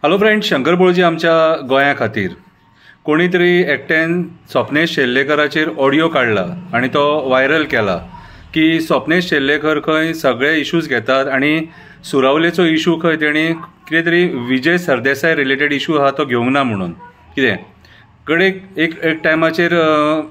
Hello friends, Shankar बोळजी आमच्या गोंया खातीर कोणी तरी एकट्यान स्वप्नेश शेल्लेकराचेर ऑडियो काडला आणि तो व्हायरल केला की स्वप्नेश शेल्लेकर खंय सगळे इश्यूज घेतात आणि सुरावलेचो इशू खंय तेणी कितें तरी विजय सरदेसाय रिलेटेड इशू आहा तो घेवंक ना म्हणून कितें कडेक एक टायमाचेर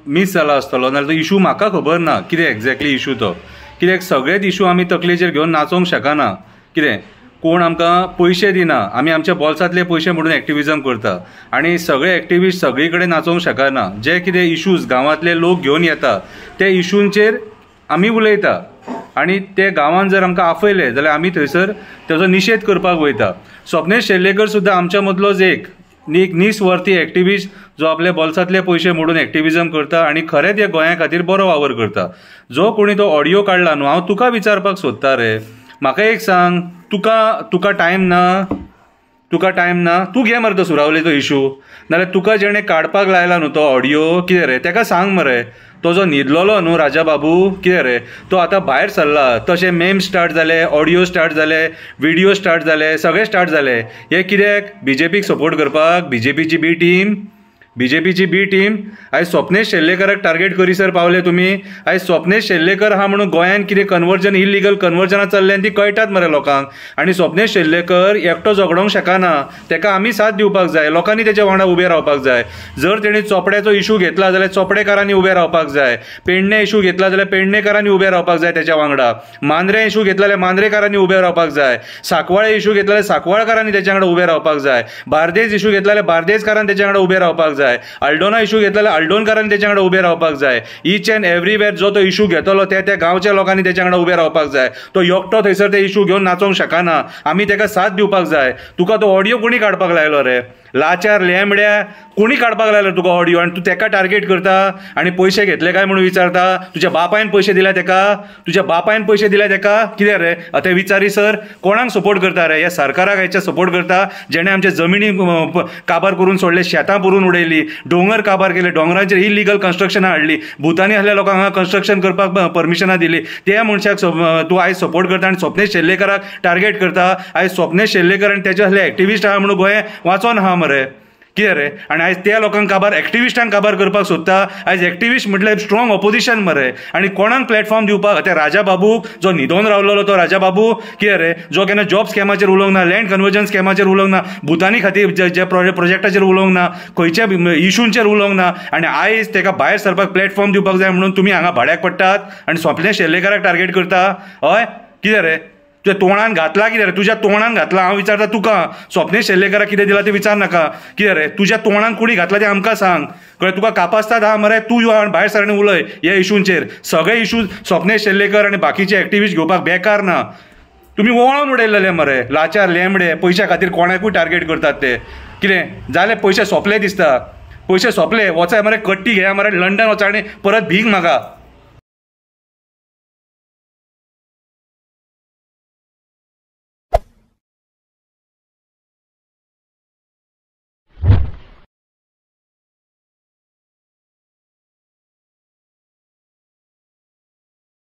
मिस जाला आसतलो नाल्यार तो इशू म्हाका खबर ना कितें एक्झॅक्टली इशू तो कित्याक सगळेच इशू आमी तकलेचेर घेवन नाचोवंक शकना कितें कोण आमकां पयशे दिना आमी आमच्या बॉल्सांतले पयशे म्हणून एक्टिविजम करता आणि सगळे एक्टिविस्ट सगळी कडेन नाचोवंक शकना जे कितें इशूज गांवांतले लोक घेवन येता ते इशूंचेर आमी उलयता आणि ते गांवांत जर आमकां आफयले जाल्यार आमी थंयसर तेजो निशेध करपाक वयता। स्वप्नेश शेल्लेकर सुद्दां आमच्या मदलोच एक निस्वार्थी एक्टिविस्ट जो आपले बॉल्सांतले पयशे मोडून एक्टिविजम करता आणि खरेंच ह्या गोंया खातीर बरो वावर करता। जो कोणी तो ऑडियो काडला न्हू, हांव तुका विचारपाक सोदता रे, म्हाका एक सांग, तुका टायम ना तू घे मरे तो सुरावलेचो इशू, नाल्यार तुका जेणे काडपाक लायला न्हू तो ऑडियो कितें रे तेका सांग मरे। तो जो न्हिदलोलो न्हू राजा बाबू कितें रे तो आतां भायर सरला, तशें मेम स्टार्ट जाले, ऑडियो स्टार्ट जाले, व्हिडिओ स्टार्ट जाले, सगळे स्टार्ट जाले। हे कित्याक? बीजेपीक सपोर्ट करपाक। बीजेपीची बी टीम आयज स्वप्नेश शेल्लेकराक टार्गेट करीसर पावले तुमी। आयज स्वप्नेश शेल्लेकर हा म्हणून गोंयान कितें कन्वर्जन इलिगल कन्वर्जनां चल्ल्यान ती कळटात मरे लोकांक। आणि स्वप्नेश शेल्लेकर एकटो झगडोंक शकना, तेका आमी साथ दिवपाक जाय, लोकांनी तेच्या वांगडा उबे रावपाक जाय। जर तेणी चोपड्याचो इशू घेतला जाल्यार चोपडेकारांनी उबे रावपाक जाय, पेडणे इशू घेतला जाल्यार पेडणेकारांनी उबे रावपाक जाय तेच्या वांगडा, मांद्रे इशू घेतला जाल्यार मांद्रेकारांनी उबे रावपाक जाय, सांकवाळे इशू घेतला जाल्यार सांकवाळकारांनी तेच्या वांगडा उबे रावपाक जाय, बार्देस इशू घेतला जाल्यार बार्देसकारांनी तेच्या वांगडा उबे रावपाक जाय, आल्डोना इशू घेतला जाल्यार आल्डोनकारांनी तेच्या वांगडा उबे रावपाक जाय। ईच अँड एव्हरीवेअर जो तो इशू घेतलो त्या गांवच्या लोकांनी तेच्या वांगडा उबे रावपाक जाय। तो एकटो थंयसर ते इशू घेवन नाचोवंक शकना, आमी तेका साथ दिवपाक जाय। तुका तो ऑडियो कोणी काडपाक लायलो रे? लाचार लेंबड्या कोणी काडपाक लायलो तुका ऑडियो? आणि तू तेका टार्गेट करता आणि पैसे घेतले काय म्हणून विचारता? तुझ्या बापायन पैसे दिल्या तेका? कितें रे आता विचारी सर, कोणाक सपोर्ट करता रे? ह्या सरकाराक हेच्या सपोर्ट करता जेणे आमच्या जमिनी काबार करून सोडले, शेतां पुरून उडयली, डोंगर काबार केले, डोंगरांचेर इलिगल कन्स्ट्रक्शनां हाडली, भुतानी आहल्या लोकांक हांगा कन्स्ट्रक्शन करपाक परमिशनां दिली, त्या मनशाक तू आयज सपोर्ट करता आणि स्वप्नेश शेल्लेकराक टार्गेट करता। आयज स्वप्नेश शेल्लेकर आणि तेचे असले एक्टिविस्ट आहा म्हणून गोंय वाचोन आहा मरे कितें रे? आणि आयज त्या लोकांक काबार एक्टिविस्टांक काबार करपाक सोदता। आयज एक्टिविस्ट म्हटल्यार स्ट्रॉंग ऑपोजिशन मरे, आणि कोणाक प्लॅटफॉर्म दिवपाक? त्या राजा बाबूक जो न्हिदोन रावलेलो तो राजा बाबू कितें रे, जो केन्ना जॉब स्कॅमाचेर उलोवंक ना, लँड कन्वर्जन स्कॅमाचेर उलोवंक ना, भुतानी खातीर जे प्रोजेक्टाचेर उलोवंक ना, खंयच्या इशूंचेर उलोवंक ना, आणि आयज तेका भायर सरपाक प्लॅटफॉर्म दिवपाक जाय म्हणून तुमी हांगा भाड्याक पडटात आणि स्वप्नेश शेल्लेकराक टार्गेट करता? हय कितें रे? तुझ्या तोंडान घातला कितें रे? तुझ्या तोंडान घातला। हांव विचारता तुका, स्वप्नेश शेल्लेकराक कितें दिला ते विचार नाका। कितें रे तुझ्या तोंडान कोणी घातला ते आमकां सांग, कळ्ळें? तुका कापासतात हा मरे, तूं यो भायर सर आनी उलय ह्या इशूंचेर। सगळे इशू स्वप्नेश शेल्लेकर आणि बाकीचे एक्टिविस्ट घेवपाक बेकार ना, तुमी वळोन उडयलेले मरे लाचार लेंबडे। पयशा खातीर कोणाकूय टार्गेट करतात ते कितें जाले? पयशे सोंपले दिसता, पयशे सोंपले, वचाय मरे कट्टी घेया मरे, लंडन वचा आणि परत भीक मागा।